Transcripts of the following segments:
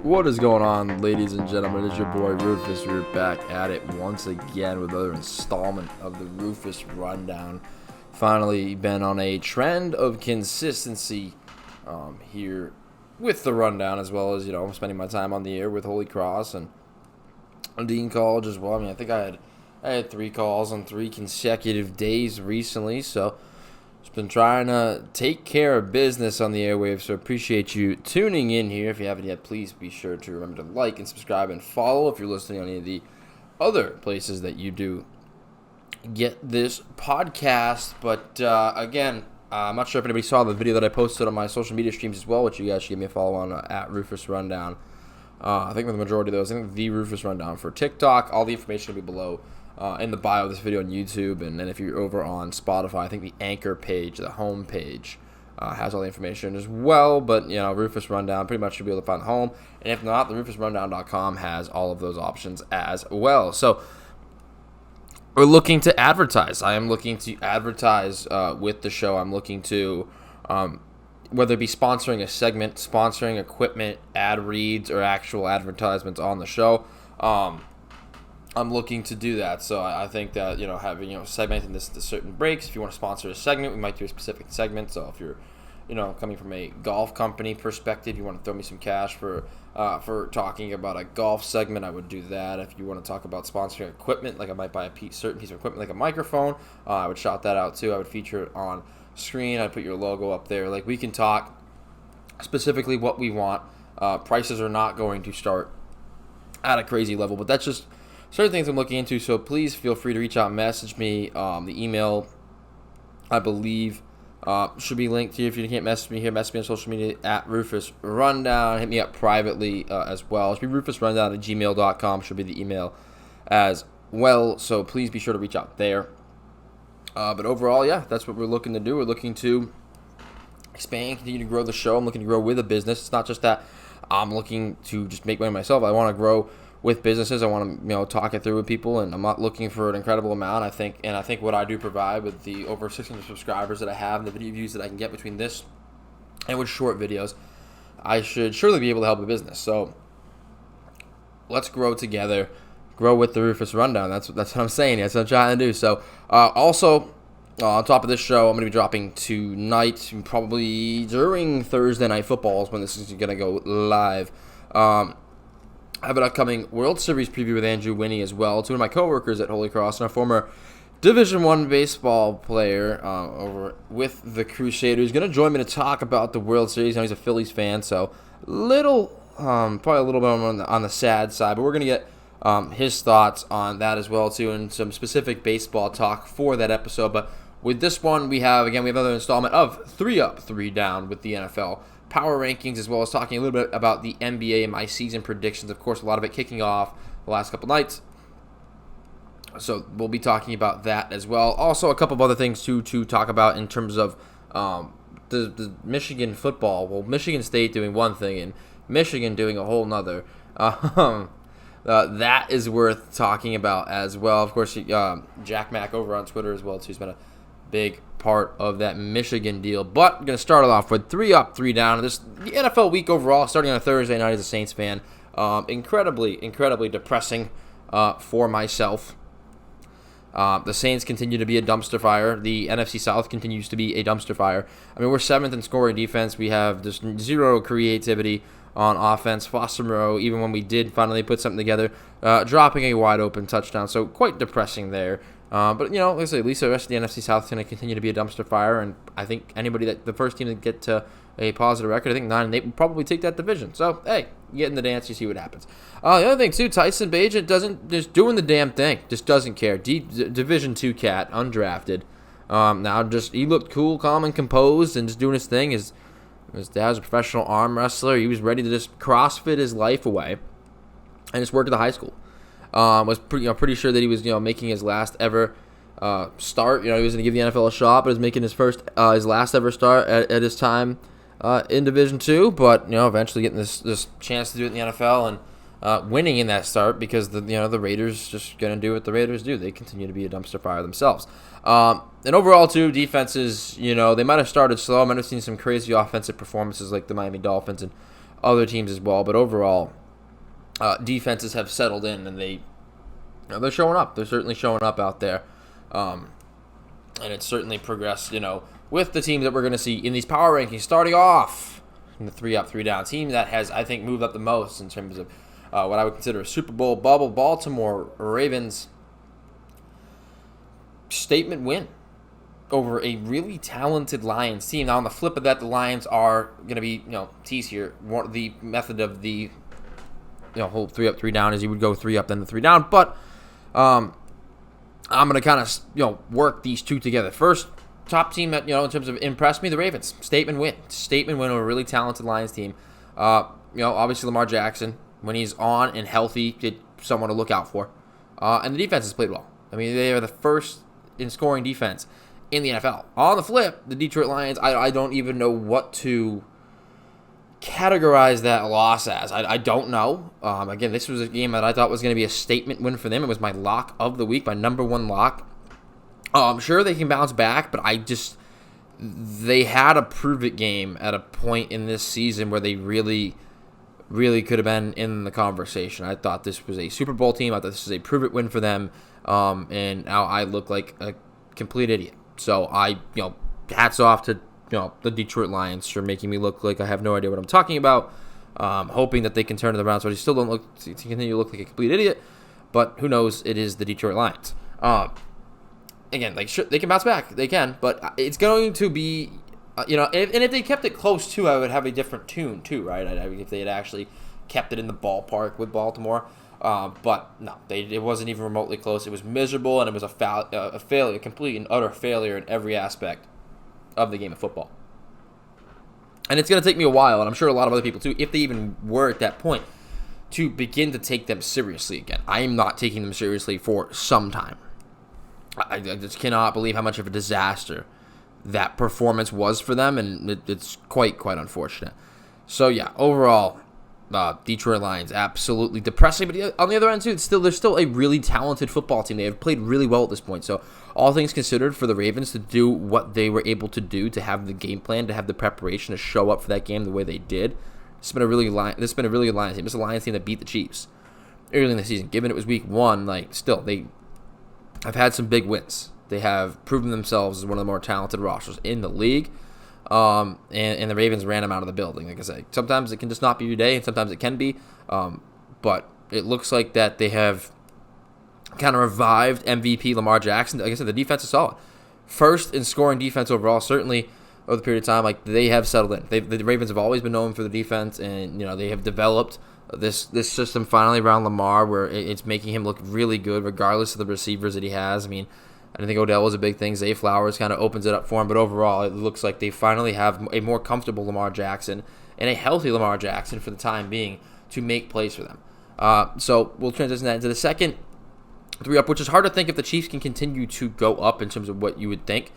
What is going on, ladies and gentlemen? It's your boy Rufus. We're back at it once again with another installment of the Rufus Rundown. Finally been on a trend of consistency here with the rundown, as well as, spending my time on the air with Holy Cross and Dean College as well. I mean, I think I had 3 calls on 3 consecutive days recently, so just been trying to take care of business on the airwaves, so appreciate you tuning in here. If you haven't yet, please be sure to remember to like and subscribe and follow if you're listening on any of the other places that you do get this podcast. But again, I'm not sure if anybody saw the video that I posted on my social media streams as well, which you guys should give me a follow on at Rufus Rundown. I think with the majority of those, I think the Rufus Rundown for TikTok. All the information will be below in the bio of this video on YouTube, and then if you're over on Spotify, I think the anchor page, the home page, has all the information as well. But Rufus Rundown pretty much should be able to find the home, and if not, the RufusRundown.com has all of those options as well. So we're looking to advertise. I am looking to advertise with the show. I'm looking to whether it be sponsoring a segment, sponsoring equipment, ad reads, or actual advertisements on the show. I'm looking to do that, so I think that having segmenting this to certain breaks. If you want to sponsor a segment, we might do a specific segment. So if you're coming from a golf company perspective, you want to throw me some cash for talking about a golf segment, I would do that. If you want to talk about sponsoring equipment, like I might buy a certain piece of equipment like a microphone, I would shout that out too. I would feature it on screen. I'd put your logo up there. Like, we can talk specifically what we want. Prices are not going to start at a crazy level, but that's just certain things I'm looking into, so please feel free to reach out and message me. The email, I believe, should be linked here. If you can't message me here, message me on social media at Rufus Rundown. Hit me up privately as well. It should be rufusrundown@gmail.com should be the email as well, so please be sure to reach out there. But overall, yeah, that's what we're looking to do. We're looking to expand, continue to grow the show. I'm looking to grow with a business. It's not just that I'm looking to just make money myself. I want to grow with businesses. I want to talk it through with people, and I'm not looking for an incredible amount. I think what I do provide with the over 600 subscribers that I have and the video views that I can get between this and with short videos, I should surely be able to help a business. So let's grow together, grow with the Rufus Rundown. That's what I'm saying. That's what I'm trying to do. So also on top of this show, I'm going to be dropping tonight, probably during Thursday Night Football is when this is going to go live. I have an upcoming World Series preview with Andrew Winnie as well. 2 of my coworkers at Holy Cross and a former Division I baseball player over with the Crusaders. Going to join me to talk about the World Series. He's a Phillies fan, so probably a little bit on the sad side, but we're going to get his thoughts on that as well too, and some specific baseball talk for that episode. But with this one, we have another installment of 3 Up, 3 Down with the NFL Power Rankings, as well as talking a little bit about the NBA and my season predictions. Of course, a lot of it kicking off the last couple nights. So we'll be talking about that as well. Also, a couple of other things to talk about in terms of the Michigan football. Well, Michigan State doing one thing and Michigan doing a whole nother. That is worth talking about as well. Of course, Jack Mack over on Twitter as well too. He's been a big part of that Michigan deal. But I'm going to start it off with 3 Up, 3 Down. The NFL week overall, starting on a Thursday night as a Saints fan, incredibly depressing for myself. The Saints continue to be a dumpster fire. The NFC South continues to be a dumpster fire. I mean, we're 7th in scoring defense. We have just zero creativity on offense. Foster Moreau, even when we did finally put something together, dropping a wide open touchdown. So quite depressing there. But, like I say, at least the rest of the NFC South is going to continue to be a dumpster fire, and I think the first team to get to a positive record, I think 9-8 will probably take that division. So, hey, you get in the dance, you see what happens. The other thing, too, Tyson Bagent just doing the damn thing, just doesn't care. Division 2 cat, undrafted. He looked cool, calm, and composed, and just doing his thing. His dad was a professional arm wrestler. He was ready to just CrossFit his life away and just work at the high school. Was pretty sure that he was making his last ever start. He was going to give the NFL a shot, but was making his last ever start at his time in Division II. But eventually getting this chance to do it in the NFL and winning in that start because the Raiders just going to do what the Raiders do. They continue to be a dumpster fire themselves. And overall, too, defenses, they might have started slow. I might have seen some crazy offensive performances like the Miami Dolphins and other teams as well. But overall, defenses have settled in, and they're showing up. They're certainly showing up out there. And it's certainly progressed, with the teams that we're going to see in these power rankings, starting off in the 3-up, 3-down team that has, I think, moved up the most in terms of what I would consider a Super Bowl bubble. Baltimore Ravens, statement win over a really talented Lions team. Now, on the flip of that, the Lions are going to be, tease here. The method of the whole 3-up, 3-down is you would go 3-up, then the 3-down. But I'm going to kind of, work these two together. First, top team that, in terms of impressed me, the Ravens. Statement win. Statement win over a really talented Lions team. Obviously Lamar Jackson, when he's on and healthy, it's someone to look out for. And the defense has played well. I mean, they are the first in scoring defense in the NFL. On the flip, the Detroit Lions, I don't even know what to categorize that loss as. I don't know. Again, this was a game that I thought was going to be a statement win for them. It was my lock of the week, my number one lock. I'm sure they can bounce back, but they had a prove-it game at a point in this season where they really, really could have been in the conversation. I thought this was a Super Bowl team. I thought this was a prove-it win for them, and now I look like a complete idiot. So hats off to the Detroit Lions for making me look like I have no idea what I'm talking about. Hoping that they can turn it around so I still don't continue to look like a complete idiot. But who knows? It is the Detroit Lions. Again, they can bounce back. They can, but it's going to be, if they kept it close too, I would have a different tune too, right? If they had actually kept it in the ballpark with Baltimore. But no, it wasn't even remotely close. It was miserable, and it was a failure, a complete and utter failure in every aspect of the game of football. And it's going to take me a while, and I'm sure a lot of other people too, if they even were at that point, to begin to take them seriously again. I am not taking them seriously for some time. I just cannot believe how much of a disaster that performance was for them, and it's quite unfortunate. So yeah, overall, Detroit Lions absolutely depressing. But on the other end too, they're still a really talented football team. They have played really well at this point. So all things considered, for the Ravens to do what they were able to do, to have the game plan, to have the preparation, to show up for that game the way they did, this has been a really good Lions team. It's a Lions team that beat the Chiefs early in the season. Given it was week 1, still they have had some big wins. They have proven themselves as one of the more talented rosters in the league. And the Ravens ran them out of the building. Like I said, sometimes it can just not be your day, and sometimes it can be. But it looks like that they have kind of revived MVP Lamar Jackson. Like I said, the defense is solid. First in scoring defense overall, certainly over the period of time. They have settled in. The Ravens have always been known for the defense, and they have developed this system finally around Lamar, where it's making him look really good, regardless of the receivers that he has. I mean, I think Odell was a big thing. Zay Flowers kind of opens it up for him, but overall, it looks like they finally have a more comfortable Lamar Jackson and a healthy Lamar Jackson for the time being to make plays for them. So we'll transition that into the second 3-up, which is hard to think if the Chiefs can continue to go up in terms of what you would think.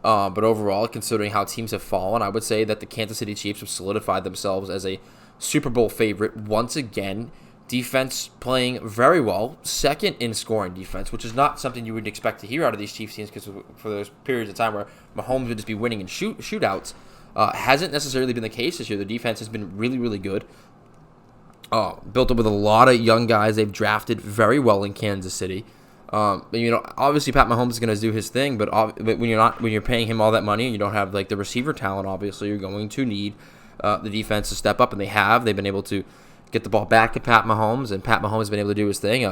But overall, considering how teams have fallen, I would say that the Kansas City Chiefs have solidified themselves as a Super Bowl favorite once again. Defense playing very well, second in scoring defense, which is not something you would expect to hear out of these Chiefs teams, because for those periods of time where Mahomes would just be winning in shootouts, hasn't necessarily been the case this year. The defense has been really, really good. Built up with a lot of young guys they've drafted very well in Kansas City. Obviously Pat Mahomes is going to do his thing, but when you're paying him all that money and you don't have the receiver talent, obviously you're going to need the defense to step up, and they've been able to get the ball back to Pat Mahomes, and Pat Mahomes has been able to do his thing.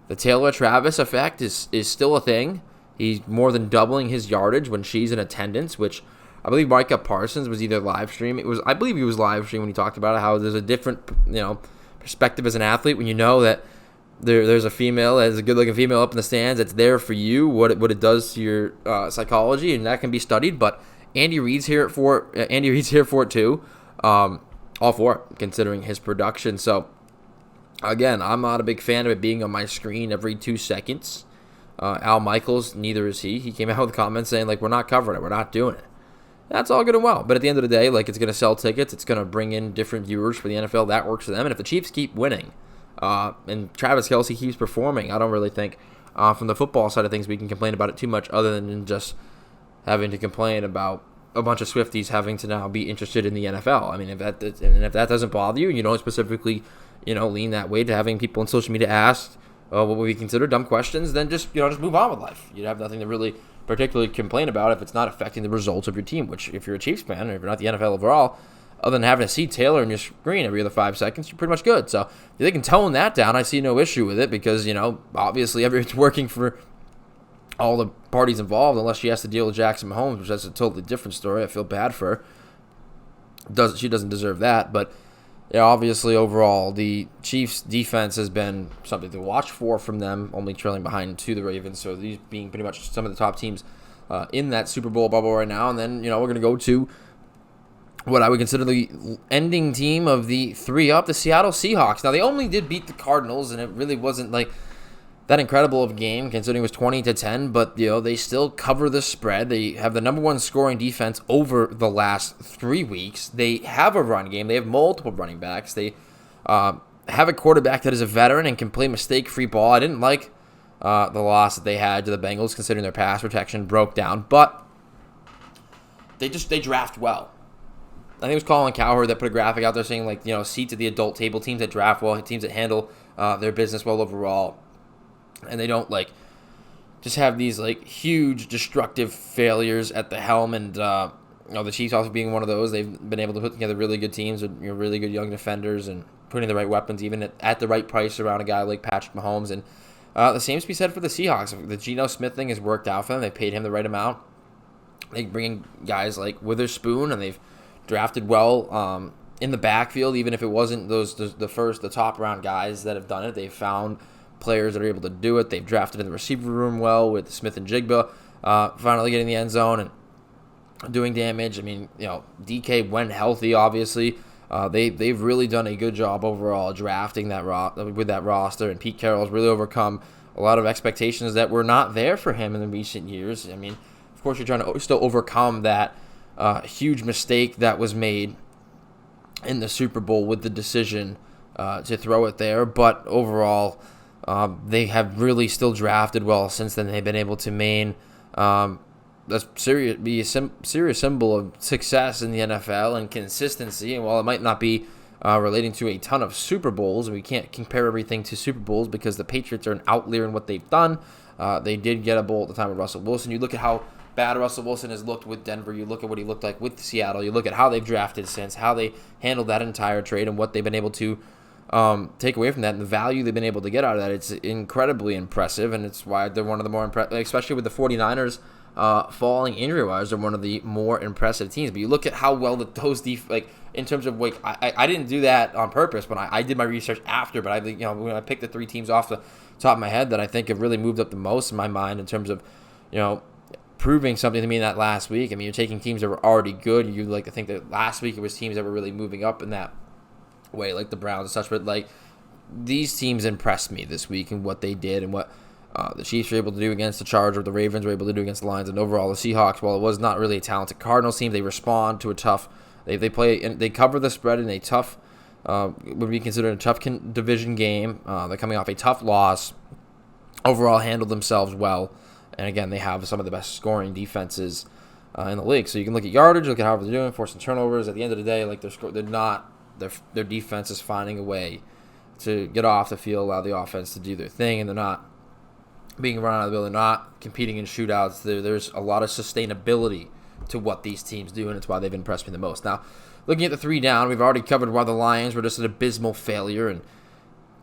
The Taylor Travis effect is still a thing. He's more than doubling his yardage when she's in attendance, which I believe Micah Parsons was either live stream. I believe he was live stream when he talked about how there's a different perspective as an athlete when you know that there's a female, there's a good-looking female up in the stands that's there for you, what it does to your psychology, and that can be studied. But Andy Reid's here for it too. All for it, considering his production. So, again, I'm not a big fan of it being on my screen every 2 seconds. Al Michaels, neither is he. He came out with comments saying, we're not covering it, we're not doing it. That's all good and well. But at the end of the day, it's going to sell tickets. It's going to bring in different viewers for the NFL. That works for them. And if the Chiefs keep winning and Travis Kelce keeps performing, I don't really think from the football side of things we can complain about it too much, other than just having to complain about a bunch of Swifties having to now be interested in the NFL. I mean, if that doesn't bother you, and you don't specifically, lean that way to having people on social media ask what would we consider dumb questions, then just move on with life. You have nothing to really particularly complain about if it's not affecting the results of your team. Which, if you're a Chiefs fan, or if you're not the NFL overall, other than having to see Taylor on your screen every other 5 seconds, you're pretty much good. So if they can tone that down, I see no issue with it, because obviously it's working for all the parties involved, unless she has to deal with Jackson Mahomes, which that's a totally different story. I feel bad for her. She doesn't deserve that, but obviously overall the Chiefs' defense has been something to watch for from them, only trailing behind to the Ravens. So these being pretty much some of the top teams in that Super Bowl bubble right now. And then we're going to go to what I would consider the ending team of the 3-up, the Seattle Seahawks. Now, they only did beat the Cardinals, and it really wasn't like that incredible of a game, considering it was 20-10, but they still cover the spread. They have the number one scoring defense over the last 3 weeks. They have a run game. They have multiple running backs. They have a quarterback that is a veteran and can play mistake-free ball. I didn't like the loss that they had to the Bengals, considering their pass protection broke down, but they draft well. I think it was Colin Cowherd that put a graphic out there saying, seats at the adult table, teams that draft well, teams that handle their business well overall. And they don't just have these huge destructive failures at the helm. And the Chiefs also being one of those, they've been able to put together really good teams with really good young defenders and putting the right weapons even at the right price around a guy like Patrick Mahomes. And the same to be said for the Seahawks. The Geno Smith thing has worked out for them. They paid him the right amount. They bring in guys like Witherspoon, and they've drafted well in the backfield. Even if it wasn't the top round guys that have done it, they've found players that are able to do it. They've drafted in the receiver room well with Smith and Jigba finally getting the end zone and doing damage. I mean, DK when healthy, obviously. They've really done a good job overall drafting with that roster, and Pete Carroll's really overcome a lot of expectations that were not there for him in the recent years. I mean, of course, you're trying to still overcome that huge mistake that was made in the Super Bowl with the decision to throw it there, but overall, they have really still drafted well since then. They've been able to be a serious symbol of success in the NFL and consistency. And while it might not be relating to a ton of Super Bowls, we can't compare everything to Super Bowls because the Patriots are an outlier in what they've done. They did get a bowl at the time of Russell Wilson. You look at how bad Russell Wilson has looked with Denver. You look at what he looked like with Seattle. You look at how they've drafted since, how they handled that entire trade, and what they've been able to take away from that, and the value they've been able to get out of that. It's incredibly impressive, and it's why they're one of the more impressive, especially with the 49ers falling injury-wise, they're one of the more impressive teams. But you look at how well those in terms of I didn't do that on purpose, but I did my research after. But when I picked the 3 teams off the top of my head that I think have really moved up the most in my mind in terms of proving something to me in that last week. I mean, you're taking teams that were already good. You like to think that last week it was teams that were really moving up in that way, like the Browns and such, but these teams impressed me this week and what they did and what the Chiefs were able to do against the Chargers, the Ravens were able to do against the Lions, and overall the Seahawks, while it was not really a talented Cardinals team, they respond to a tough. They play and they cover the spread in a tough, would be considered a tough division game. They're coming off a tough loss. Overall, handled themselves well, and again, they have some of the best scoring defenses in the league. So you can look at yardage, look at how they're doing, forcing turnovers. At the end of the day, they're not. Their defense is finding a way to get off the field, allow the offense to do their thing, and they're not being run out of the building, not competing in shootouts. There's a lot of sustainability to what these teams do, and it's why they've impressed me the most. Now, looking at the 3 down, we've already covered why the Lions were just an abysmal failure, and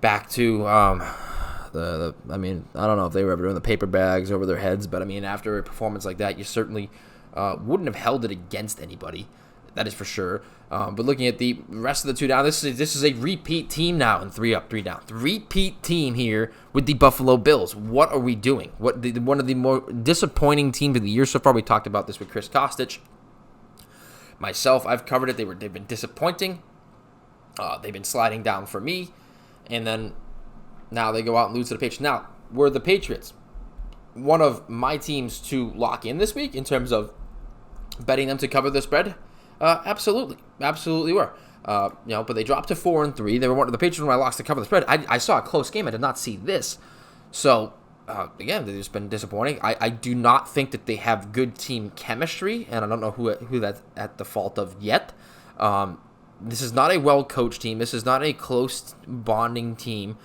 back to I mean, I don't know if they were ever doing the paper bags over their heads, but I mean, after a performance like that, you certainly wouldn't have held it against anybody. That is for sure. But looking at the rest of the 2 down, this is a repeat team now in 3 up, 3 down. Repeat team here with the Buffalo Bills. What are we doing? One of the more disappointing teams of the year so far. We talked about this with Chris Kostic. Myself, I've covered it. They've been disappointing. They've been sliding down for me. And then now they go out and lose to the Patriots. Now, were the Patriots one of my teams to lock in this week in terms of betting them to cover the spread? Absolutely were. But they dropped to 4-3. They were one of the Patriots when I lost to cover the spread. I saw a close game. I did not see this. So again, they've just been disappointing. I do not think that they have good team chemistry, and I don't know who that's at the fault of yet. This is not a well-coached team. This is not a close bonding team.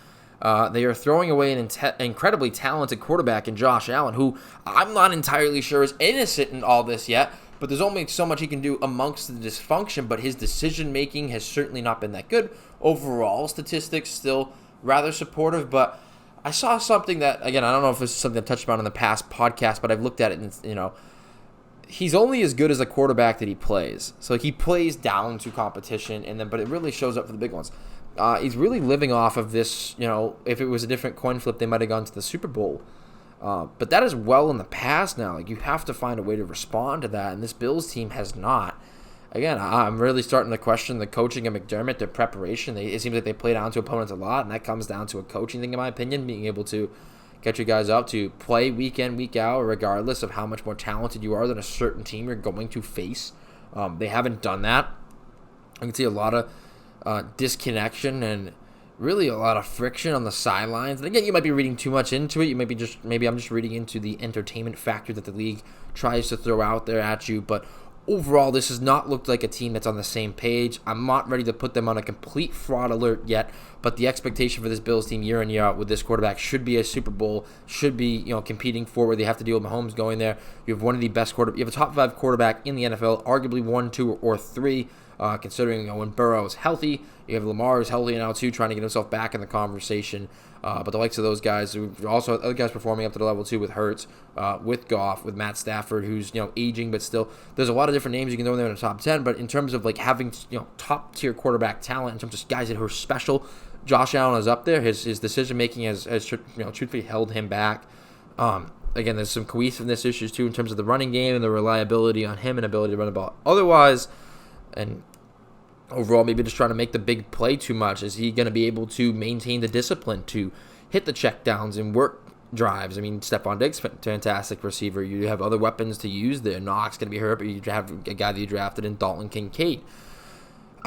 They are throwing away an incredibly talented quarterback in Josh Allen, who I'm not entirely sure is innocent in all this yet, but there's only so much he can do amongst the dysfunction, but his decision-making has certainly not been that good. Overall, statistics still rather supportive, but I saw something that, again, I don't know if this is something I touched on in the past podcast, but I've looked at it and, he's only as good as a quarterback that he plays. So he plays down to competition, but it really shows up for the big ones. He's really living off of this, if it was a different coin flip, they might have gone to the Super Bowl. But that is well in the past now. Like, you have to find a way to respond to that, and this Bills team has not. Again, I'm really starting to question the coaching of McDermott, their preparation. It seems like they play down to opponents a lot, and that comes down to a coaching thing, in my opinion, being able to get you guys up to play week in, week out, regardless of how much more talented you are than a certain team you're going to face. They haven't done that. I can see a lot of disconnection and really a lot of friction on the sidelines. And again, you might be reading too much into it. You might be maybe I'm just reading into the entertainment factor that the league tries to throw out there at you, but overall, this has not looked like a team that's on the same page. I'm not ready to put them on a complete fraud alert yet, but the expectation for this Bills team year in, year out with this quarterback should be a Super Bowl, should be competing for where they have to deal with Mahomes going there. You have one of the best you have a top 5 quarterback in the NFL, arguably 1, 2, or 3, considering when Burrow is healthy. You have Lamar is healthy now too, trying to get himself back in the conversation. But the likes of those guys, also other guys performing up to the level too with Hurts, with Goff, with Matt Stafford, who's aging, but still there's a lot of different names you can throw in there in the top 10. But in terms of like having top tier quarterback talent, in terms of guys that are special, Josh Allen is up there. His decision making has truthfully held him back. Again, there's some cohesiveness issues too in terms of the running game and the reliability on him and ability to run the ball. Otherwise, and overall, maybe just trying to make the big play too much. Is he going to be able to maintain the discipline to hit the checkdowns and work drives? I mean, Stephon Diggs, fantastic receiver. You have other weapons to use there. Knox going to be hurt, but you have a guy that you drafted in Dalton Kincaid.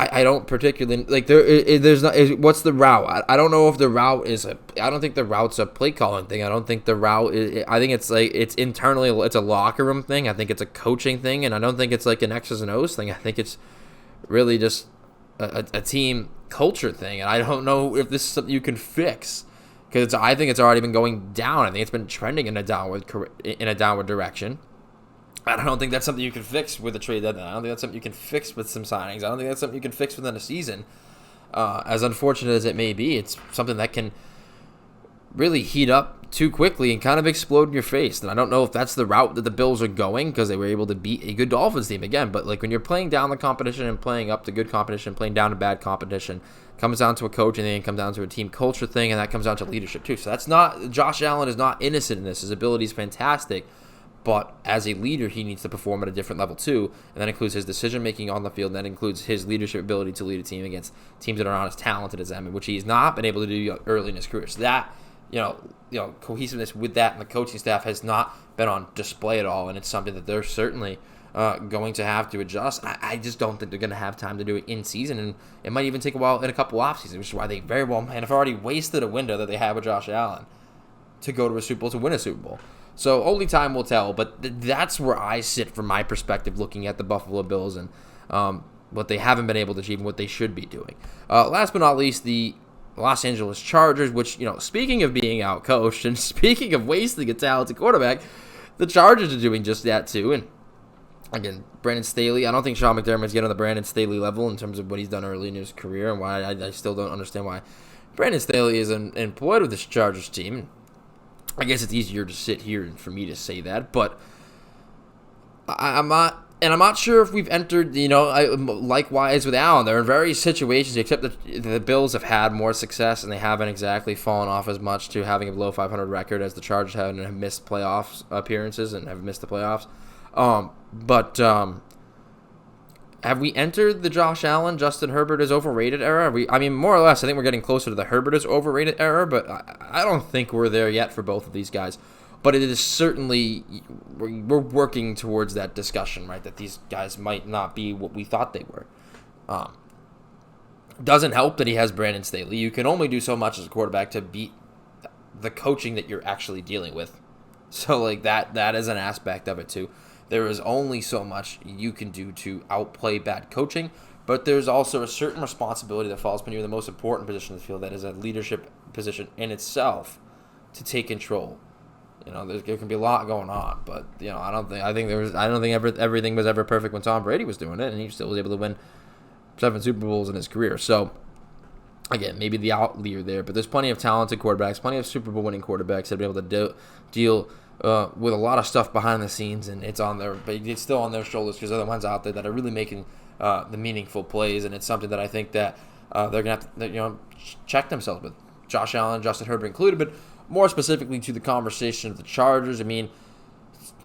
I don't particularly like there's not. What's the route? I don't know if the route is I don't think the route's a play calling thing. I don't think the route is, I think it's like it's internally it's a locker room thing. I think it's a coaching thing, and I don't think it's like an X's and O's thing. I think it's really just a team culture thing, and I don't know if this is something you can fix because I think it's already been going down. I think it's been trending in a downward direction. I don't think that's something you can fix with a trade deadline. I don't think that's something you can fix with some signings. I don't think that's something you can fix within a season. As unfortunate as it may be, it's something that can really heat up too quickly and kind of explode in your face. And I don't know if that's the route that the Bills are going because they were able to beat a good Dolphins team again. But like when you're playing down the competition and playing up to good competition, playing down to bad competition, it comes down to a coach and then it comes down to a team culture thing, and that comes down to leadership too. So that's not Josh Allen is not innocent in this. His ability is fantastic. But as a leader, he needs to perform at a different level too, and that includes his decision-making on the field, and that includes his leadership ability to lead a team against teams that are not as talented as them, which he's not been able to do early in his career. So that, cohesiveness with that and the coaching staff has not been on display at all, and it's something that they're certainly going to have to adjust. I just don't think they're going to have time to do it in season, and it might even take a while in a couple off seasons, which is why they very well might have already wasted a window that they have with Josh Allen to go to a Super Bowl, to win a Super Bowl. So only time will tell, but that's where I sit from my perspective looking at the Buffalo Bills and what they haven't been able to achieve and what they should be doing. Last but not least, the Los Angeles Chargers, which, speaking of being outcoached and speaking of wasting a talented quarterback, the Chargers are doing just that too. And again, Brandon Staley, I don't think Sean McDermott's getting on the Brandon Staley level in terms of what he's done early in his career, and why I still don't understand why Brandon Staley is employed with this Chargers team. I guess it's easier to sit here and for me to say that, but I'm not sure if we've entered, likewise with Allen. There are various situations, except that the Bills have had more success and they haven't exactly fallen off as much to having a below 500 record as the Chargers have, and have missed playoffs appearances and have missed the playoffs. Have we entered the Josh Allen, Justin Herbert is overrated era? More or less, I think we're getting closer to the Herbert is overrated era, but I don't think we're there yet for both of these guys. But it is certainly, we're working towards that discussion, right, that these guys might not be what we thought they were. Doesn't help that he has Brandon Staley. You can only do so much as a quarterback to beat the coaching that you're actually dealing with. So like that is an aspect of it too. There is only so much you can do to outplay bad coaching, but there's also a certain responsibility that falls upon you in the most important position in the field, that is a leadership position in itself, to take control. There can be a lot going on, but I don't think everything was ever perfect when Tom Brady was doing it, and he still was able to win 7 Super Bowls in his career. So again, maybe the outlier there, but there's plenty of talented quarterbacks, plenty of Super Bowl winning quarterbacks that are able to deal with a lot of stuff behind the scenes, and it's still on their shoulders, because they're the ones out there that are really making the meaningful plays, and it's something that I think that they're gonna have to check themselves with. Josh Allen, Justin Herbert included, but more specifically to the conversation of the Chargers. I mean,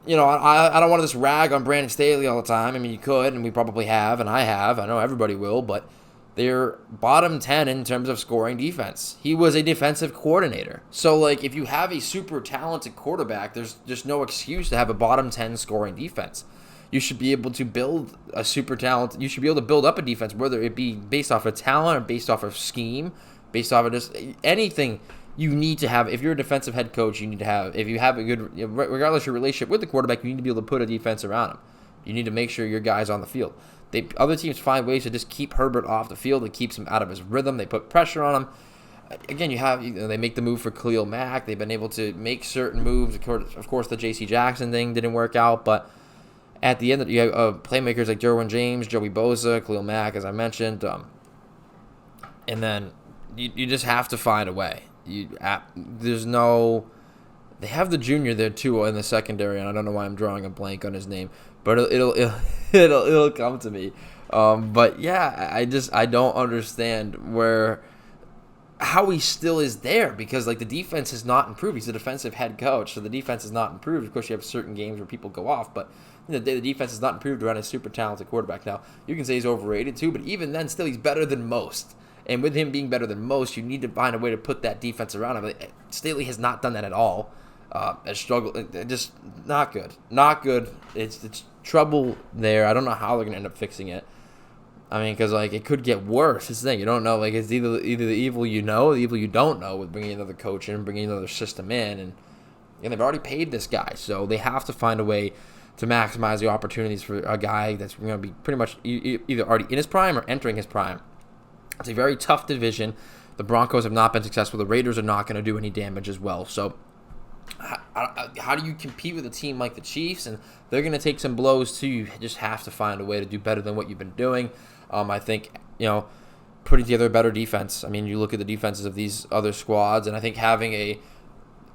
I don't want to just rag on Brandon Staley all the time. I mean, you could, and we probably have, and I have. I know everybody will, but they're bottom 10 in terms of scoring defense. He was a defensive coordinator. So, like, if you have a super talented quarterback, there's just no excuse to have a bottom 10 scoring defense. You should be able to build a super talent. You should be able to build up a defense, whether it be based off of talent or based off of scheme, based off of just anything. You need to have, if you're a defensive head coach, you need to have, if you have a good, regardless of your relationship with the quarterback, you need to be able to put a defense around him. You need to make sure your guy's on the field. Other teams find ways to just keep Herbert off the field. It keeps him out of his rhythm. They put pressure on him. Again, they make the move for Khalil Mack. They've been able to make certain moves. Of course, the J.C. Jackson thing didn't work out, but at the end, you have playmakers like Derwin James, Joey Bosa, Khalil Mack, as I mentioned, and then you just have to find a way. They have the junior there too in the secondary, and I don't know why I'm drawing a blank on his name, but it'll come to me. But yeah, I don't understand how he still is there, because like the defense has not improved. He's a defensive head coach, so the defense has not improved. Of course, you have certain games where people go off, but the defense has not improved around a super talented quarterback. Now you can say he's overrated too, but even then, still he's better than most. And with him being better than most, you need to find a way to put that defense around him. Staley has not done that at all. Just not good. Not good. It's trouble there. I don't know how they're going to end up fixing it. I mean, because like it could get worse. It's the thing. You don't know. Like it's either the evil you know, or the evil you don't know, with bringing another coach in, bringing another system in, and they've already paid this guy, so they have to find a way to maximize the opportunities for a guy that's going to be pretty much either already in his prime or entering his prime. It's a very tough division. The Broncos have not been successful. The Raiders are not going to do any damage as well. So how do you compete with a team like the Chiefs? And they're going to take some blows too. You just have to find a way to do better than what you've been doing. I think, putting together a better defense. I mean, you look at the defenses of these other squads, and I think having a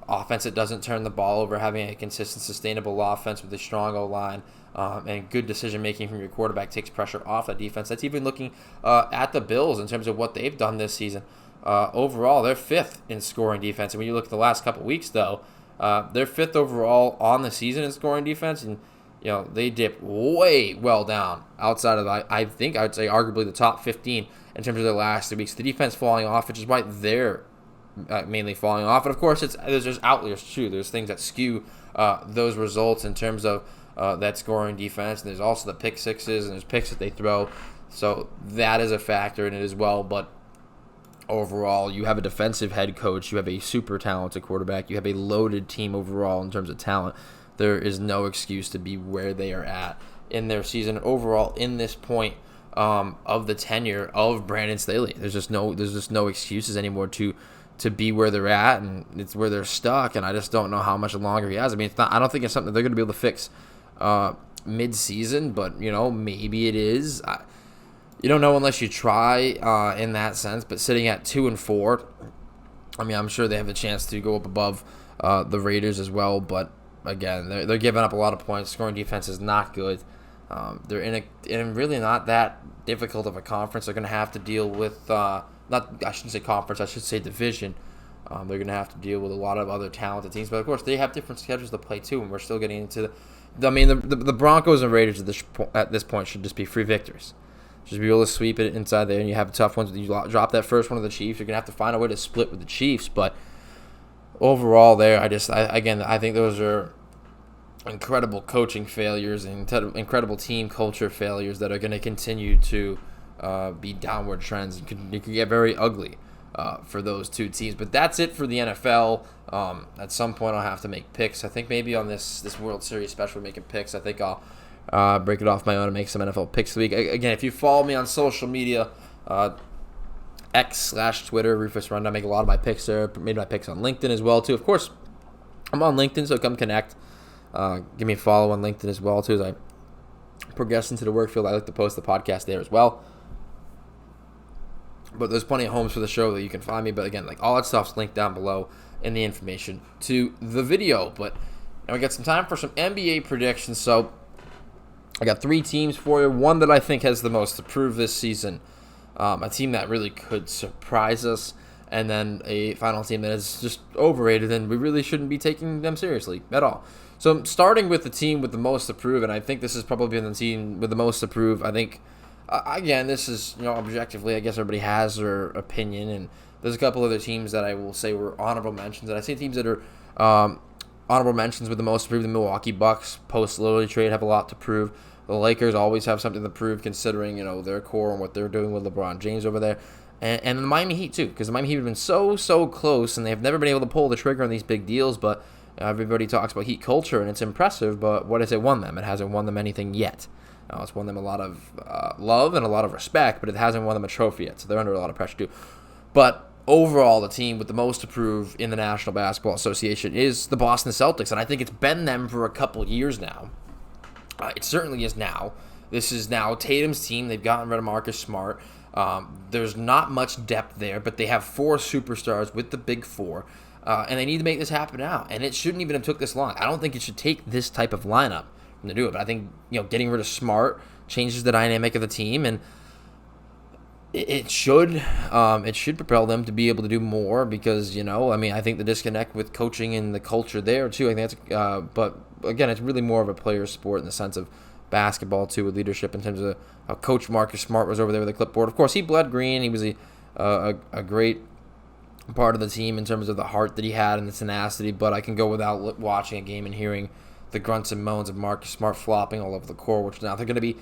offense that doesn't turn the ball over, having a consistent, sustainable offense with a strong O-line, and good decision-making from your quarterback takes pressure off that defense. That's even looking at the Bills in terms of what they've done this season. Overall, they're 5th in scoring defense. And when you look at the last couple weeks, though, they're 5th overall on the season in scoring defense. And, they dip way well down outside of, I think I would say, arguably the top 15 in terms of their last 3 weeks. The defense falling off, which is why they're mainly falling off. And, of course, there's outliers, too. There's things that skew those results in terms of that scoring defense. And there's also the pick sixes, and there's picks that they throw. So that is a factor in it as well. But overall, you have a defensive head coach. You have a super talented quarterback. You have a loaded team overall in terms of talent. There is no excuse to be where they are at in their season overall in this point of the tenure of Brandon Staley. There's just no excuses anymore to be where they're at, and it's where they're stuck. And I just don't know how much longer he has. I mean, I don't think it's something that they're going to be able to fix mid-season, but maybe it is. You don't know unless you try in that sense. But sitting at 2-4, I mean, I'm sure they have a chance to go up above the Raiders as well. But again, they're giving up a lot of points. Scoring defense is not good. They're in really not that difficult of a conference. They're going to have to deal with I shouldn't say conference. I should say division. They're going to have to deal with a lot of other talented teams. But of course, they have different schedules to play too. And we're still getting into the Broncos and Raiders at this point should just be free victories. Just be able to sweep it inside there, and you have tough ones. You drop that first one of the Chiefs, you're going to have to find a way to split with the Chiefs. But overall there, I think those are incredible coaching failures and incredible team culture failures that are going to continue to be downward trends. It could get very ugly for those two teams. But that's it for the NFL. At some point, I'll have to make picks. I think maybe on this World Series special, making picks, I think I'll break it off my own and make some NFL picks this week. Again, if you follow me on social media, X/Twitter, Rufus Rundown, make a lot of my picks there. Made my picks on LinkedIn as well, too. Of course, I'm on LinkedIn, so come connect. Give me a follow on LinkedIn as well, too, as I progress into the work field. I like to post the podcast there as well. But there's plenty of homes for the show that you can find me. But again, like all that stuff's linked down below in the information to the video. But now we got some time for some NBA predictions. So I got 3 teams for you. One that I think has the most to prove this season. A team that really could surprise us. And then a final team that is just overrated and we really shouldn't be taking them seriously at all. So I'm starting with the team with the most to prove, and I think this has probably been the team with the most to prove. I think, again, this is, objectively, I guess everybody has their opinion, and there's a couple other teams that I will say were honorable mentions. And I say teams that are honorable mentions with the most to prove. The Milwaukee Bucks, post-Lillard trade, have a lot to prove. The Lakers always have something to prove considering, their core and what they're doing with LeBron James over there. And the Miami Heat, too, because the Miami Heat have been so close, and they've never been able to pull the trigger on these big deals, but everybody talks about Heat culture, and it's impressive, but what has it won them? It hasn't won them anything yet. It's won them a lot of love and a lot of respect, but it hasn't won them a trophy yet, so they're under a lot of pressure, too. But overall, the team with the most to prove in the National Basketball Association is the Boston Celtics, and I think it's been them for a couple years now. It certainly is now. This is now Tatum's team. They've gotten rid of Marcus Smart. There's not much depth there, but they have 4 superstars with the big 4, and they need to make this happen now. And it shouldn't even have took this long. I don't think it should take this type of lineup to do it. But I think getting rid of Smart changes the dynamic of the team, and it should propel them to be able to do more because I think the disconnect with coaching and the culture there too. I think that's but again, it's really more of a player sport in the sense of basketball too, with leadership in terms of how Coach Marcus Smart was over there with the clipboard. Of course, he bled green. He was a great part of the team in terms of the heart that he had and the tenacity. But I can go without watching a game and hearing the grunts and moans of Marcus Smart flopping all over the court, which now they're going to be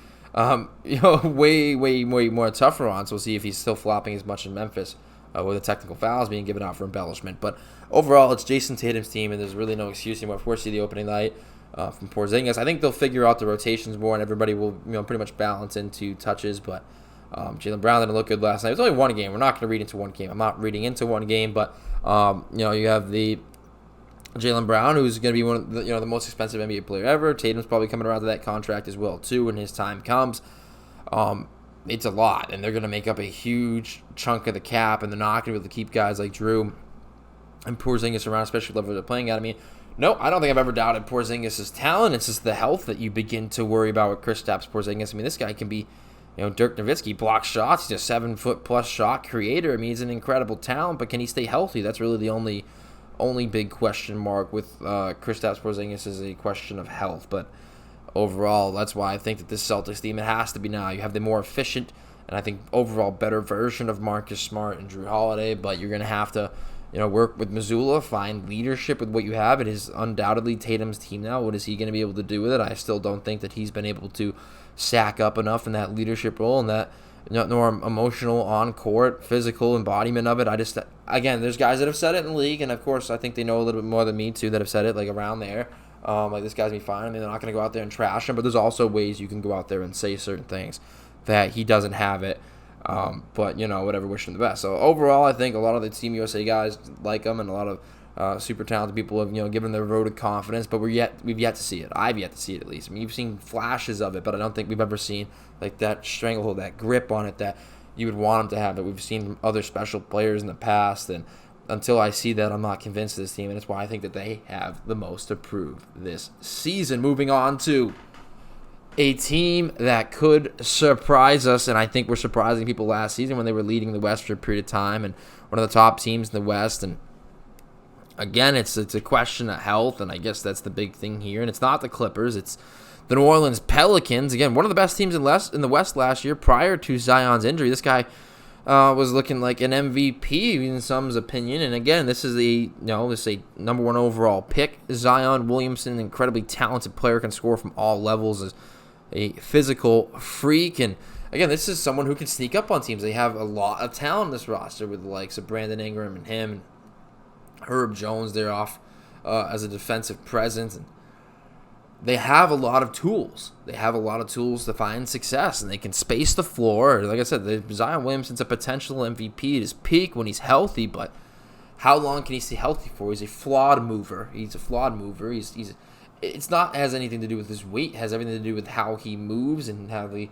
way more tougher on. So we'll see if he's still flopping as much in Memphis with the technical fouls being given out for embellishment. But overall, it's Jason Tatum's team, and there's really no excuse anymore. Of course, see the opening night from Porzingis. I think they'll figure out the rotations more, and everybody will pretty much balance into touches. But Jaylen Brown didn't look good last night. It was only one game. We're not going to read into one game. I'm not reading into one game, but you have the Jaylen Brown, who's going to be one of the most expensive NBA player ever. Tatum's probably coming around to that contract as well too when his time comes. It's a lot, and they're going to make up a huge chunk of the cap, and they're not going to be able to keep guys like Drew and Porzingis around, especially the level they're playing at. No, I don't think I've ever doubted Porzingis' talent. It's just the health that you begin to worry about with Kristaps Porzingis. This guy can be, Dirk Nowitzki, blocks shots. He's a 7-foot-plus shot creator. He's an incredible talent, but can he stay healthy? That's really the only big question mark with Kristaps Porzingis is a question of health. But overall, that's why I think that this Celtics team, it has to be now. You have the more efficient and I think overall better version of Marcus Smart and Drew Holiday, but you're going to have to work with Missoula, find leadership with what you have. It is undoubtedly Tatum's team now. What is he going to be able to do with it? I still don't think that he's been able to sack up enough in that leadership role and that more emotional, on-court, physical embodiment of it. Again, there's guys that have said it in the league, and of course I think they know a little bit more than me too that have said it, like around there. Like, this guy's going to be fine. They're not going to go out there and trash him, but there's also ways you can go out there and say certain things that he doesn't have it. But, whatever, wish him the best. So, overall, I think a lot of the Team USA guys like him, and a lot of super talented people have, given their vote of confidence, but we've yet to see it. I've yet to see it, at least. You've seen flashes of it, but I don't think we've ever seen, like, that stranglehold, that grip on it that you would want him to have, that we've seen from other special players in the past. And until I see that, I'm not convinced of this team, and that's why I think that they have the most to prove this season. Moving on to a team that could surprise us, and I think we're surprising people last season when they were leading the West for a period of time and one of the top teams in the West. And again, it's a question of health, and I guess that's the big thing here. And it's not the Clippers, it's the New Orleans Pelicans. Again, one of the best teams in the West last year prior to Zion's injury. This guy was looking like an MVP in some's opinion. And again, this is a number one overall pick. Zion Williamson, incredibly talented player, can score from all levels, is a physical freak. And again, this is someone who can sneak up on teams. They have a lot of talent in this roster with the likes of Brandon Ingram and him, and Herb Jones there off as a defensive presence. And they have a lot of tools. They have a lot of tools to find success, and they can space the floor. Like I said, Zion Williamson's a potential MVP at his peak when he's healthy, but how long can he stay healthy for? He's a flawed mover. He's it's not has anything to do with his weight. It has everything to do with how he moves and how the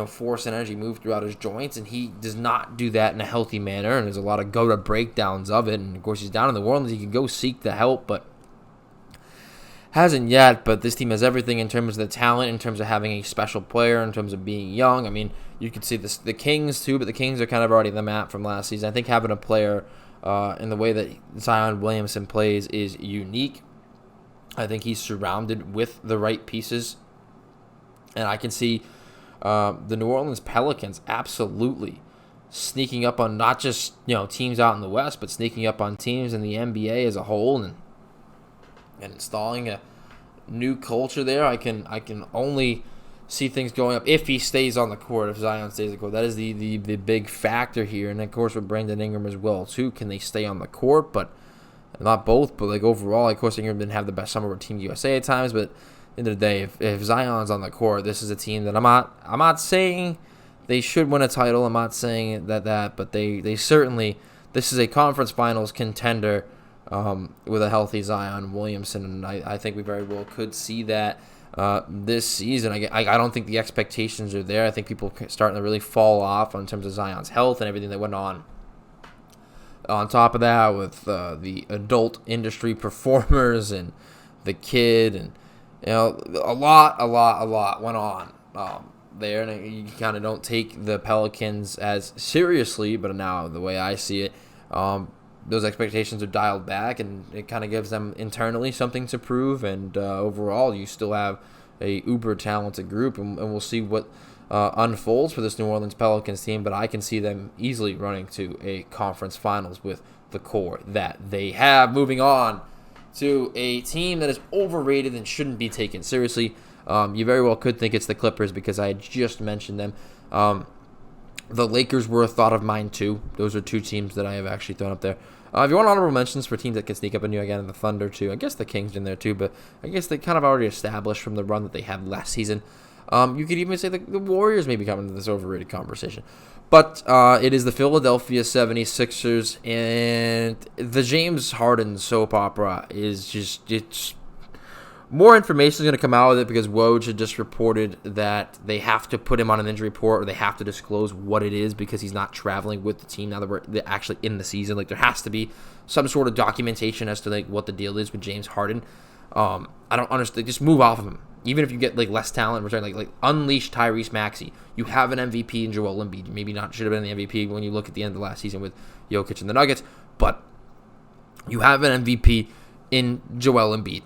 force and energy move throughout his joints, and he does not do that in a healthy manner, and there's a lot of go-to breakdowns of it, and of course he's down in New Orleans. He can go seek the help, but hasn't yet. But this team has everything in terms of the talent, in terms of having a special player, in terms of being young. I mean, you could see this, the Kings too, but the Kings are kind of already the map from last season. I think having a player in the way that Zion Williamson plays is unique. I think he's surrounded with the right pieces, and I can see the New Orleans Pelicans absolutely sneaking up on not just teams out in the West, but sneaking up on teams in the NBA as a whole, and installing a new culture there. I can only see things going up if he stays on the court, if Zion stays on the court. That is the big factor here, and of course with Brandon Ingram as well too. Can they stay on the court? But not both, but like overall, of course Ingram didn't have the best summer with Team USA at times, but at the end of the day, if Zion's on the court, this is a team that I'm not saying they should win a title. I'm not saying that, but they certainly, this is a conference finals contender with a healthy Zion Williamson, and I think we very well could see that this season. I don't think the expectations are there. I think people are starting to really fall off in terms of Zion's health and everything that went on. On top of that, with the adult industry performers and the kid, and a lot went on there, and you kind of don't take the Pelicans as seriously. But now, the way I see it, those expectations are dialed back, and it kind of gives them internally something to prove. And overall, you still have a uber talented group, and we'll see what unfolds for this New Orleans Pelicans team. But I can see them easily running to a conference finals with the core that they have. Moving on to a team that is overrated and shouldn't be taken seriously. You very well could think it's the Clippers because I had just mentioned them. The Lakers were a thought of mine too. Those are two teams that I have actually thrown up there. If you want honorable mentions for teams that can sneak up on you again, the Thunder too. I guess the Kings in there too, but I guess they kind of already established from the run that they had last season. You could even say the Warriors may be coming into this overrated conversation. But it is the Philadelphia 76ers, and the James Harden soap opera is just, it's more information is going to come out of it because Woj had just reported that they have to put him on an injury report, or they have to disclose what it is because he's not traveling with the team now that they're actually in the season. Like, there has to be some sort of documentation as to like what the deal is with James Harden. I don't understand. Just move off of him. Even if you get like less talent in return, like unleash Tyrese Maxey. You have an MVP in Joel Embiid. Maybe not should have been the MVP when you look at the end of last season with Jokic and the Nuggets, but you have an MVP in Joel Embiid.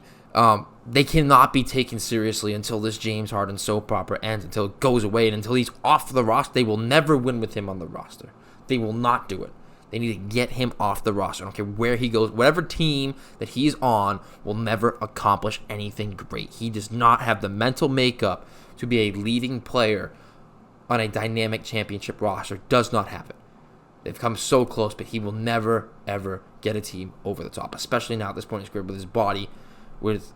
They cannot be taken seriously until this James Harden soap opera ends, until it goes away, and until he's off the roster. They will never win with him on the roster. They will not do it. They need to get him off the roster. I don't care where he goes. Whatever team that he's on will never accomplish anything great. He does not have the mental makeup to be a leading player on a dynamic championship roster. Does not have it. They've come so close, but he will never, ever get a team over the top, especially now at this point in his career with his body, with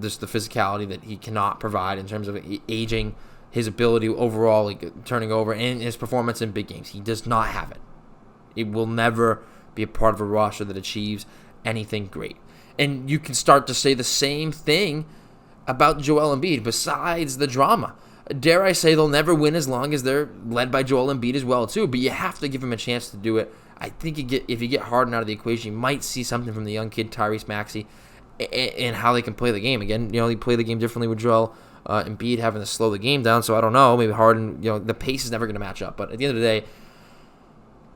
just the physicality that he cannot provide in terms of aging, his ability overall, like turning over, and his performance in big games. He does not have it. It will never be a part of a roster that achieves anything great. And you can start to say the same thing about Joel Embiid, besides the drama. Dare I say they'll never win as long as they're led by Joel Embiid as well, too. But you have to give him a chance to do it. I think if you get Harden out of the equation, you might see something from the young kid, Tyrese Maxey, and how they can play the game. Again, they play the game differently with Joel Embiid having to slow the game down. So I don't know. Maybe Harden, the pace is never going to match up. But at the end of the day,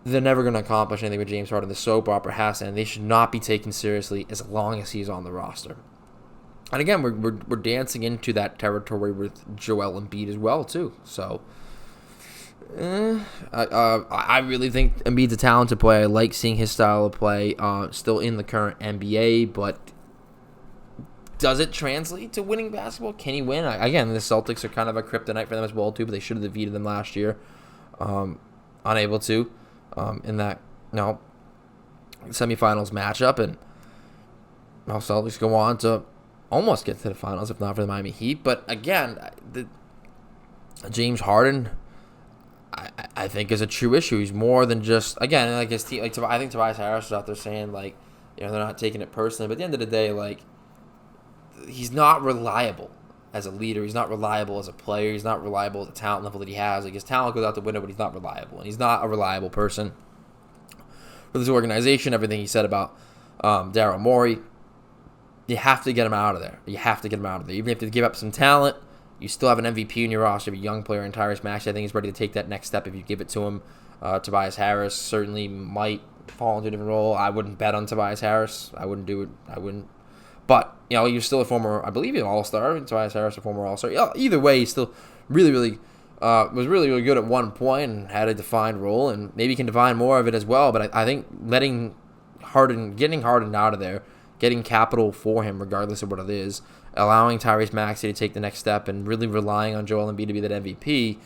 they're never going to accomplish anything with James Harden. The soap opera has to, and they should not be taken seriously as long as he's on the roster. And again, we're dancing into that territory with Joel Embiid as well, too. So, I really think Embiid's a talented player. I like seeing his style of play still in the current NBA, but Does it translate to winning basketball? Can he win? Again, the Celtics are kind of a kryptonite for them as well, too, but they should have defeated them last year. Unable to in that semifinals matchup. And Celtics go on to almost get to the finals, if not for the Miami Heat. But again, James Harden, I think, is a true issue. He's more than just, again, like his team. Like I think Tobias Harris is out there saying, like, they're not taking it personally. But at the end of the day, like, he's not reliable as a leader. He's not reliable as a player. He's not reliable at the talent level that he has. Like, his talent goes out the window, but he's not reliable. And he's not a reliable person for this organization. Everything he said about Daryl Morey, you have to get him out of there. You have to get him out of there. Even if you give up some talent, you still have an MVP in your roster. You have a young player in Tyrese Maxey. I think he's ready to take that next step if you give it to him. Tobias Harris certainly might fall into a different role. I wouldn't bet on Tobias Harris. I wouldn't do it. I wouldn't. But, you're still a former, I believe, an All-Star. Tobias Harris, a former All-Star. Either way, he's still really was really good at one point and had a defined role, and maybe can define more of it as well. But I think getting Harden out of there, getting capital for him, regardless of what it is, allowing Tyrese Maxey to take the next step, and really relying on Joel Embiid to be that MVP,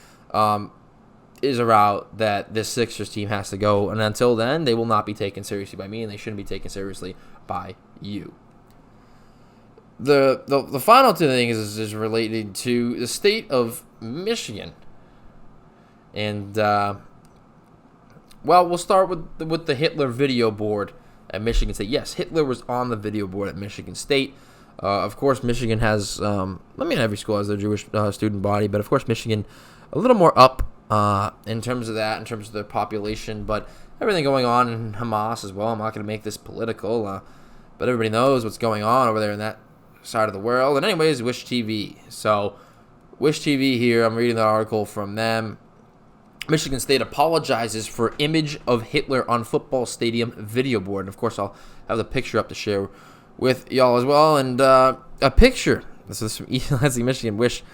is a route that this Sixers team has to go. And until then, they will not be taken seriously by me, and they shouldn't be taken seriously by you. The final two things is related to the state of Michigan. And, we'll start with the Hitler video board at Michigan State. Yes, Hitler was on the video board at Michigan State. Of course, Michigan has, every school has their Jewish student body, but of course, Michigan a little more up in terms of that, in terms of their population, but everything going on in Hamas as well. I'm not going to make this political, but everybody knows what's going on over there in that side of the world. And anyways, Wish TV. So, Wish TV here, I'm reading the article from them. Michigan State apologizes for image of Hitler on football stadium video board. And of course, I'll have the picture up to share with y'all as well. And a picture, this is from East Lansing, Michigan, Wish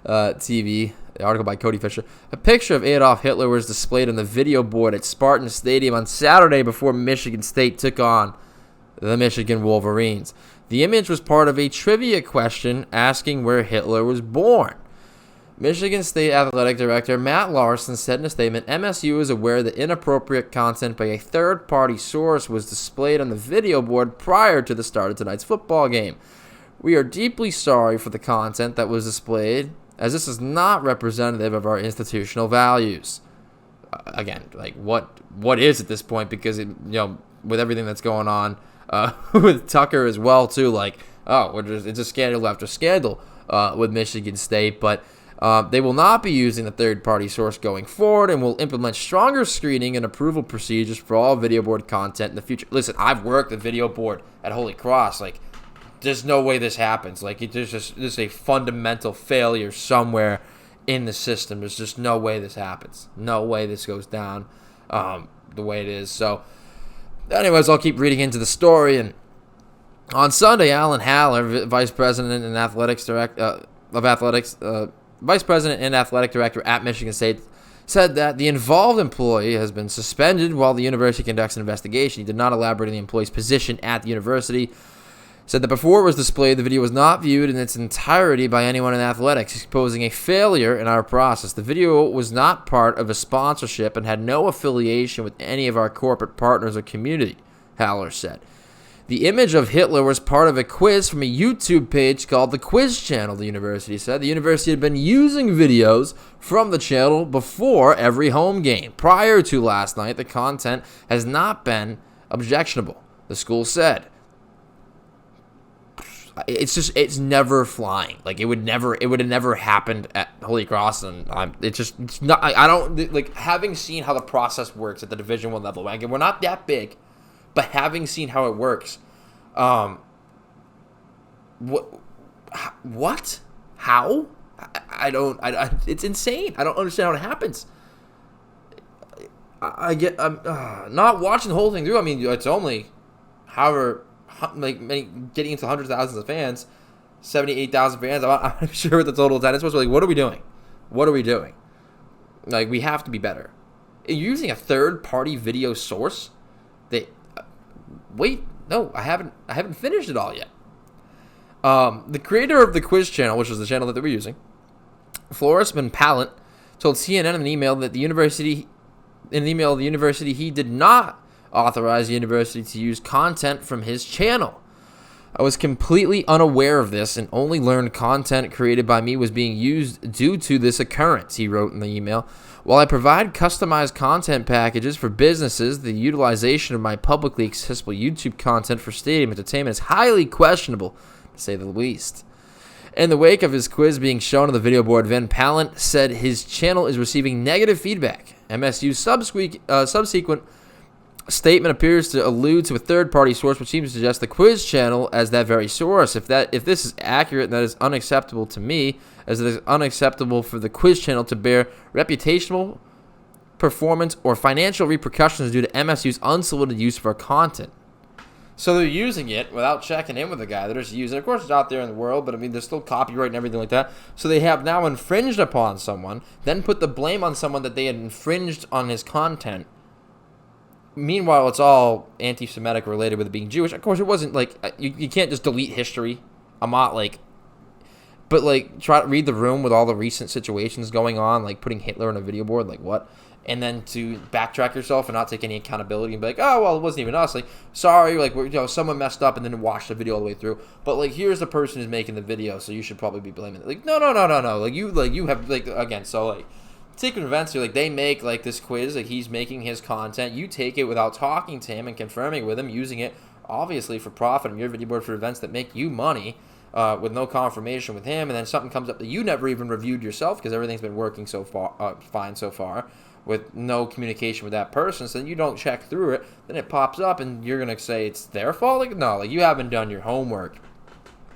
TV, the article by Cody Fisher. A picture of Adolf Hitler was displayed on the video board at Spartan Stadium on Saturday before Michigan State took on the Michigan Wolverines. The image was part of a trivia question asking where Hitler was born. Michigan State Athletic Director Matt Larson said in a statement, MSU is aware that inappropriate content by a third-party source was displayed on the video board prior to the start of tonight's football game. We are deeply sorry for the content that was displayed, as this is not representative of our institutional values. Again, like what is at this point? Because with everything that's going on with Tucker as well too, it's a scandal after scandal with Michigan State, but they will not be using the third-party source going forward, and will implement stronger screening and approval procedures for all video board content in the future. Listen, I've worked the video board at Holy Cross. There's no way this happens. There's a fundamental failure somewhere in the system. There's just no way this happens. No way this goes down the way it is. So, anyways, I'll keep reading into the story. And on Sunday, Alan Haller, Vice President and Athletic Director at Michigan State, said that the involved employee has been suspended while the university conducts an investigation. He did not elaborate on the employee's position at the university. Said that before it was displayed, the video was not viewed in its entirety by anyone in athletics, exposing a failure in our process. The video was not part of a sponsorship and had no affiliation with any of our corporate partners or community, Haller said. The image of Hitler was part of a quiz from a YouTube page called the Quiz Channel, the university said. The university had been using videos from the channel before every home game. Prior to last night, the content has not been objectionable, the school said. It's never flying. It would have never happened at Holy Cross, and it's not. I don't having seen how the process works at the Division I level. Again, we're not that big, but having seen how it works, what? How? I don't. It's insane. I don't understand how it happens. I'm not watching the whole thing through. I mean, it's only however. Getting into hundreds of thousands of fans, 78,000 fans. I'm sure what the total attendance was. What are we doing? What are we doing? We have to be better. Using a third-party video source. Wait, no, I haven't finished it all yet. The creator of the quiz channel, which is the channel that they were using, Floris Van Pallant, told CNN in an email that the university he did not authorize the university to use content from his channel. I was completely unaware of this and only learned content created by me was being used due to this occurrence, he wrote in the email. While I provide customized content packages for businesses, the utilization of my publicly accessible YouTube content for stadium entertainment is highly questionable, to say the least. In the wake of his quiz being shown on the video board, Van Pallant said his channel is receiving negative feedback. MSU's subsequent statement appears to allude to a third-party source, which seems to suggest the quiz channel as that very source. If this is accurate, that is unacceptable to me, as it is unacceptable for the quiz channel to bear reputational, performance, or financial repercussions due to MSU's unsolicited use of our content. So they're using it without checking in with the guy. They're just using it. Of course, it's out there in the world, but I mean, there's still copyright and everything like that. So they have now infringed upon someone, then put the blame on someone that they had infringed on his content. Meanwhile, it's all anti-Semitic related with it being Jewish. Of course, it wasn't like you can't just delete history. I'm not like, but like try to read the room with all the recent situations going on, like putting Hitler on a video board, like what? And then to backtrack yourself and not take any accountability and be like, oh well, it wasn't even us. Like, sorry, like someone messed up and then watched the video all the way through. But like, here's the person who's making the video, so you should probably be blaming it. Like, no. Like you have like again, so like. Secret events are like they make like this quiz, like he's making his content. You take it without talking to him and confirming with him, using it obviously for profit on your video board for events that make you money, with no confirmation with him, and then something comes up that you never even reviewed yourself because everything's been working so far fine so far with no communication with that person. So then you don't check through it, then it pops up and you're gonna say it's their fault. Like no, like you haven't done your homework.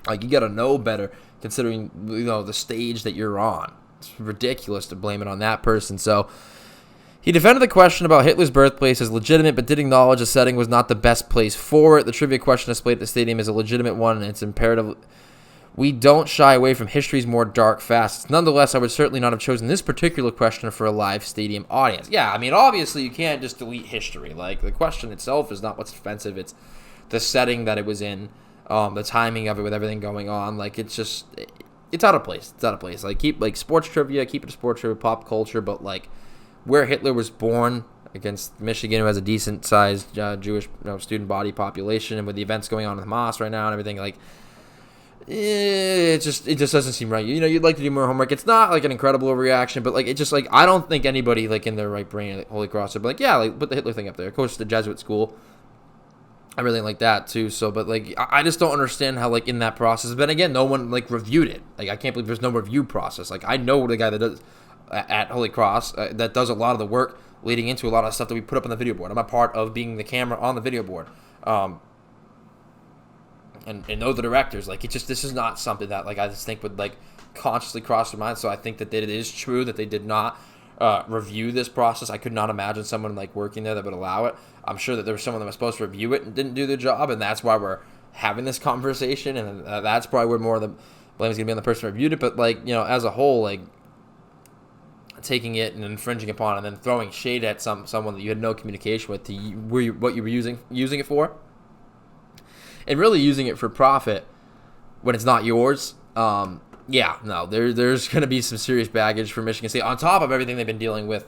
Like you gotta know better considering the stage that you're on. It's ridiculous to blame it on that person. So he defended the question about Hitler's birthplace as legitimate, but did acknowledge the setting was not the best place for it. The trivia question displayed at the stadium is a legitimate one, and it's imperative we don't shy away from history's more dark facets. Nonetheless, I would certainly not have chosen this particular question for a live stadium audience. Yeah, I mean, obviously you can't just delete history. Like, the question itself is not what's offensive. It's the setting that it was in, the timing of it with everything going on. Like, it's just... It's out of place. It's out of place. Like, keep like sports trivia, keep it a sports trivia, pop culture, but like where Hitler was born against Michigan, who has a decent sized Jewish student body population, and with the events going on in Hamas right now and everything, like it just doesn't seem right. You'd like to do more homework. It's not like an incredible overreaction, but like it just like I don't think anybody like in their right brain at Holy Cross would be like, yeah, like put the Hitler thing up there. Of course, the Jesuit school. I really like that too. So, but like, I just don't understand how like in that process. But then again, no one like reviewed it. Like, I can't believe there's no review process. Like, I know the guy that does at Holy Cross that does a lot of the work leading into a lot of stuff that we put up on the video board. I'm a part of being the camera on the video board, and know the directors. Like, this is not something that like I just think would like consciously cross their mind. So I think that it is true that they did not review this process. I could not imagine someone like working there that would allow it. I'm sure that there was someone that was supposed to review it and didn't do their job, and that's why we're having this conversation, and that's probably where more of the blame is going to be on the person who reviewed it. But like, as a whole, like taking it and infringing upon it and then throwing shade at someone that you had no communication with to what you were using it for, and really using it for profit when it's not yours. Yeah, no, there's going to be some serious baggage for Michigan State on top of everything they've been dealing with,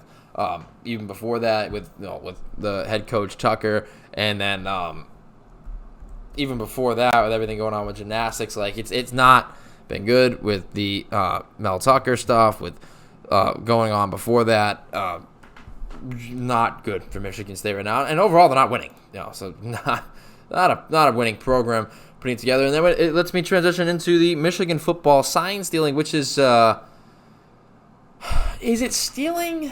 even before that with the head coach Tucker, and then even before that with everything going on with gymnastics. Like it's not been good with the Mel Tucker stuff with going on before that. Not good for Michigan State right now, and overall they're not winning. So not a winning program putting together. And then it lets me transition into the Michigan football sign stealing, which is it stealing?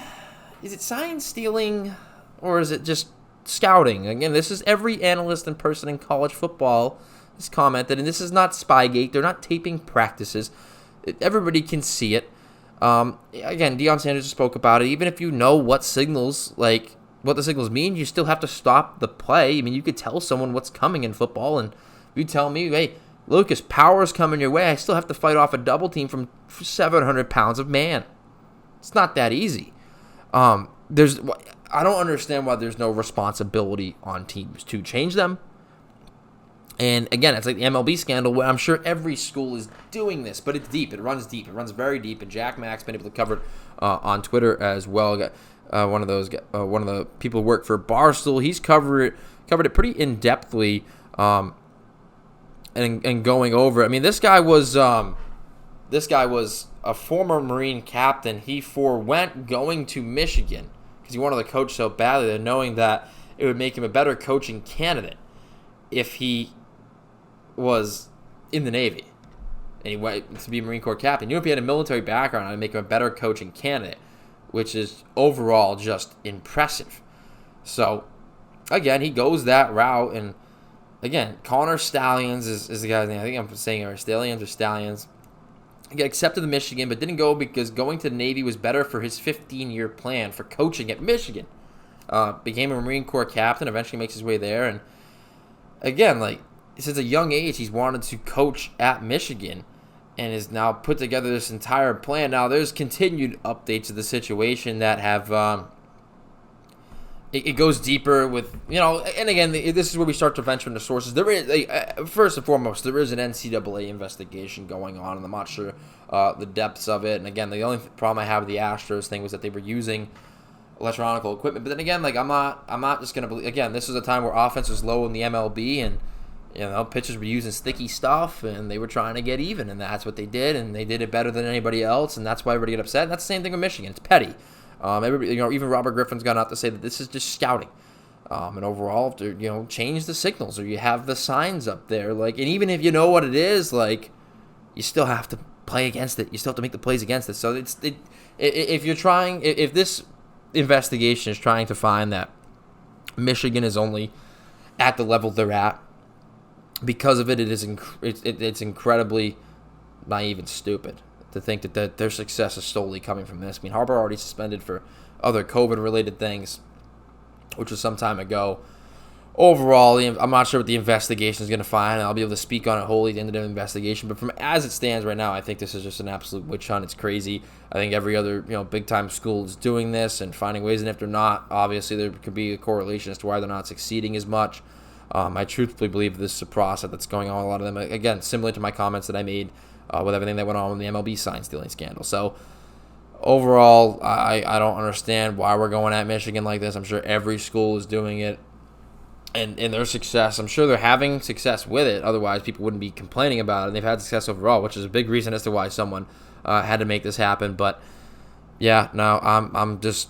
Is it sign stealing, or is it just scouting? Again, this is every analyst and person in college football has commented, and this is not Spygate. They're not taping practices. Everybody can see it. Again, Deion Sanders spoke about it. Even if you know what the signals mean, you still have to stop the play. I mean, you could tell someone what's coming in football, and you tell me, hey, Lucas, power's coming your way. I still have to fight off a double team from 700 pounds of man. It's not that easy. I don't understand why there's no responsibility on teams to change them. And again, it's like the MLB scandal where I'm sure every school is doing this, but it's deep. It runs deep. It runs very deep. And Jack Mack's been able to cover it on Twitter as well. One of the people who work for Barstool. He's covered it pretty in depthly, and going over. I mean, this guy was a former Marine captain. He forewent going to Michigan because he wanted to coach so badly, that knowing that it would make him a better coaching candidate if he was in the Navy and he went to be a Marine Corps captain. If he had a military background, it would make him a better coaching candidate, which is overall just impressive. So, again, he goes that route. And, again, Connor Stallions is the guy's name. I think I'm saying it, Stallions. He got accepted to Michigan, but didn't go because going to the Navy was better for his 15-year plan for coaching at Michigan. Became a Marine Corps captain, eventually makes his way there. And, again, like, since a young age, he's wanted to coach at Michigan and has now put together this entire plan. Now, there's continued updates of the situation that have, it goes deeper with, and again, this is where we start to venture into sources. There is, first and foremost, there is an NCAA investigation going on, and I'm not sure the depths of it. And again, the only problem I have with the Astros thing was that they were using electronic equipment. But then again, like, I'm not just going to believe, again, this was a time where offense was low in the MLB, and pitchers were using sticky stuff, and they were trying to get even, and that's what they did, and they did it better than anybody else, and that's why everybody got upset. And that's the same thing with Michigan. It's petty. Everybody, even Robert Griffin's gone out to say that this is just scouting. And overall, change the signals, or you have the signs up there, like, and even if you know what it is, like, you still have to play against it. You still have to make the plays against it. So if this investigation is trying to find that Michigan is only at the level they're at because of it, it's incredibly naive and stupid to think that their success is solely coming from this. I mean, Harbaugh already suspended for other COVID-related things, which was some time ago. Overall, I'm not sure what the investigation is going to find. I'll be able to speak on it wholly at the end of the investigation. But from as it stands right now, I think this is just an absolute witch hunt. It's crazy. I think every other big-time school is doing this and finding ways. And if they're not, obviously there could be a correlation as to why they're not succeeding as much. I truthfully believe this is a process that's going on with a lot of them. Again, similar to my comments that I made with everything that went on with the MLB sign-stealing scandal. So, overall, I don't understand why we're going at Michigan like this. I'm sure every school is doing it. And their success, I'm sure they're having success with it. Otherwise, people wouldn't be complaining about it. And they've had success overall, which is a big reason as to why someone had to make this happen. But, yeah, no, I'm just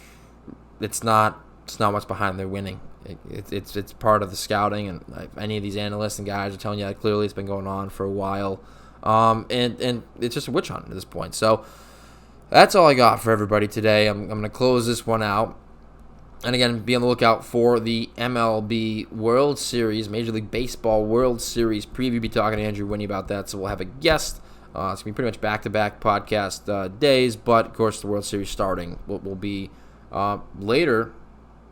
– it's not what's behind their winning. It's part of the scouting, and any of these analysts and guys are telling you that clearly it's been going on for a while, and it's just a witch hunt at this point. So that's all I got for everybody today. I'm going to close this one out, and again, be on the lookout for the MLB World Series, Major League Baseball World Series preview. Be talking to Andrew Winnie about that, so we'll have a guest. It's going to be pretty much back-to-back podcast days, but of course the World Series starting will be later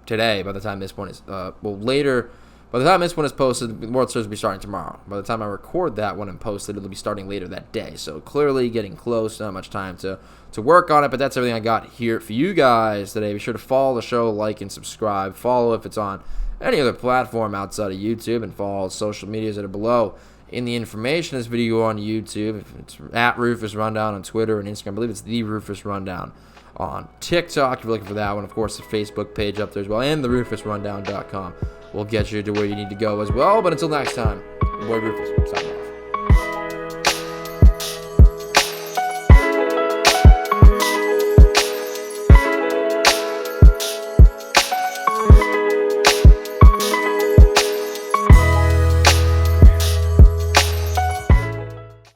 today. By the time this one is later, by the time this one is posted, the World Series will be starting tomorrow. By the time I record that one and post it, it'll be starting later that day. So clearly getting close, not much time to work on it, but that's everything I got here for you guys today. Be sure to follow the show, like and subscribe. Follow if it's on any other platform outside of YouTube, and follow all social medias that are below in the information of this video on YouTube. It's at Rufus Rundown on Twitter and Instagram. I believe it's the Rufus Rundown on TikTok. If you're looking for that one, of course, the Facebook page up there as well, and the RufusRundown.com will get you to where you need to go as well. But until next time, boy Rufus, signing off.